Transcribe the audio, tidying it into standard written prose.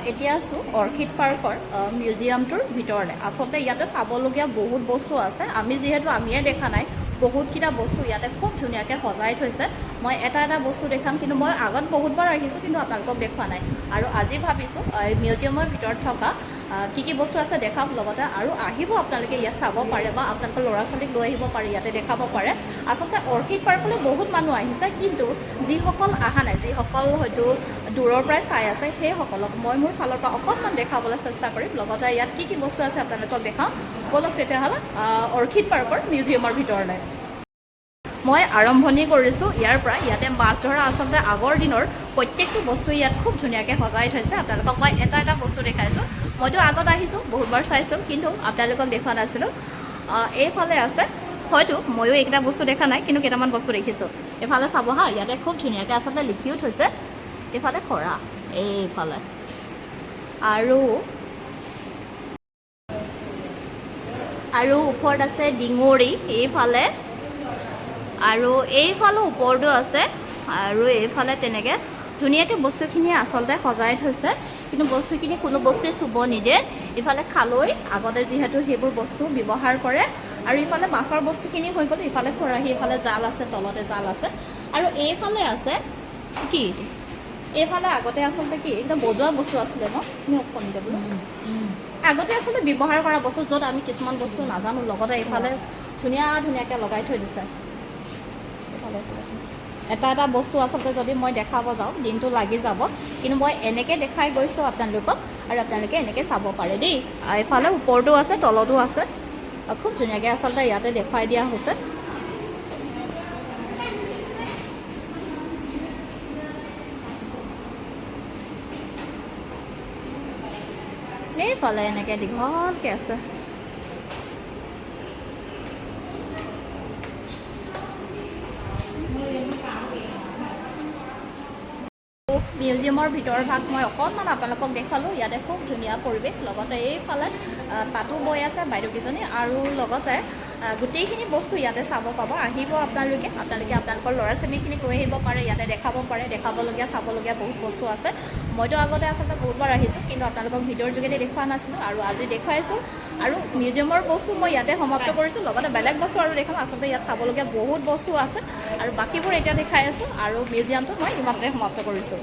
এতিয়া আছোঁ অৰ্কিড পাৰ্কৰ মিউজিয়ামটোৰ ভিতৰলৈ আচলতে ইয়াতে চাবলগীয়া বহুত বস্তু আছে আমি যিহেতু আমিয়ে দেখা নাই বহুতকেইটা বস্তু ইয়াতে খুব ধুনীয়াকৈ সজাই থৈছে মই এটা বস্তু দেখাম কিন্তু মই আগত বহুতবাৰ আহিছোঁ কিন্তু আপোনালোকক দেখুওৱা নাই আৰু আজি ভাবিছোঁ মিউজিয়ামৰ ভিতৰত থকা কি বস্তু আছে দেখাম লগতে আৰু আহিব আপোনালোকে ইয়াত চাব পাৰে বা আপোনালোকৰ ল'ৰা ছোৱালীক লৈ আহিব পাৰে ইয়াতে দেখাব পাৰে আচলতে অৰ্কিড পাৰ্কলৈ বহুত মানুহ আহিছে কিন্তু যিসকল অহা নাই যিসকল হয়তো দূৰৰ পৰাই চাই আছে সেইসকলক মই মোৰ ফালৰ পৰা অকণমান দেখাবলৈ চেষ্টা কৰিম লগতে ইয়াত কি বস্তু আছে আপোনালোকক দেখাওঁ বলক তেতিয়াহ'লে অৰ্কিড পাৰ্কৰ মিউজিয়ামৰ ভিতৰলৈ মই আৰম্ভণি কৰিছোঁ ইয়াৰ পৰা ইয়াতে মাছ ধৰা আচলতে আগৰ দিনৰ প্ৰত্যেকটো বস্তু ইয়াত খুব ধুনীয়াকৈ সজাই থৈছে আপোনালোকক মই এটা বস্তু দেখাইছোঁ মইতো আগত আহিছোঁ বহুতবাৰ চাইছোঁ কিন্তু আপোনালোকক দেখুওৱা নাছিলোঁ এইফালে আছে হয়তো ময়ো এইকেইটা বস্তু দেখা নাই কিন্তু কেইটামান বস্তু দেখিছোঁ এইফালে চাব হা ইয়াতে খুব ধুনীয়াকৈ আচলতে লিখিও থৈছে এইফালে খৰা এইফালে আৰু ওপৰত আছে ডিঙৰি এইফালে আৰু এইফালে ওপৰতো আছে আৰু এইফালে তেনেকৈ ধুনীয়াকৈ বস্তুখিনি আচলতে সজাই থৈছে কিন্তু বস্তুখিনি কোনো বস্তুৱে চুব নিদিয়ে ইফালে খালৈ আগতে যিহেতু সেইবোৰ বস্তু ব্যৱহাৰ কৰে আৰু ইফালে মাছৰ বস্তুখিনি হৈ গ'ল ইফালে খৰাহি ইফালে জাল আছে তলতে জাল আছে আৰু এইফালে আছে কি এইফালে আগতে আচলতে কি একদম বজোৱা বস্তু আছিলে ন তুমি অকণি বোলো আগতে আচলতে ব্যৱহাৰ কৰা বস্তু য'ত আমি কিছুমান বস্তু নাজানো লগতে এইফালে ধুনীয়াকৈ লগাই থৈ দিছে এটা বস্তু আচলতে যদি মই দেখাব যাওঁ দিনটো লাগি যাব কিন্তু মই এনেকৈ দেখাই গৈছোঁ আপোনালোকক আৰু আপোনালোকে এনেকৈ চাব পাৰে দেই এইফালে ওপৰতো আছে তলতো আছে খুব ধুনীয়াকৈ আচলতে ইয়াতে দেখুৱাই দিয়া হৈছে এইফালে এনেকৈ দীঘলকৈ আছে মিউজিয়ামৰ ভিতৰ ভাগ মই অকণমান আপোনালোকক দেখালোঁ ইয়াতে খুব ধুনীয়া পৰিৱেশ লগতে এইফালে তাতো বৈ আছে বাইদেউকেইজনী আৰু লগতে গোটেইখিনি বস্তু ইয়াতে চাব পাব আহিব আপোনালোকে আপোনালোকৰ ল'ৰা ছোৱালীখিনিক লৈ আহিব পাৰে ইয়াতে দেখাব পাৰে দেখাবলগীয়া চাবলগীয়া বহুত বস্তু আছে মইতো আগতে আচলতে বহুতবাৰ আহিছোঁ কিন্তু আপোনালোকক ভিডিঅ'ৰ যোগেদি দেখুওৱা নাছিলোঁ আৰু আজি দেখুৱাইছোঁ আৰু মিউজিয়ামৰ বস্তু মই ইয়াতে সমাপ্ত কৰিছোঁ লগতে বেলেগ বস্তু আৰু দেখাম আচলতে ইয়াত চাবলগীয়া বহুত বস্তু আছে আৰু বাকীবোৰ এতিয়া দেখাই আছোঁ আৰু মিউজিয়ামটো মই ইমানতে সমাপ্ত কৰিছোঁ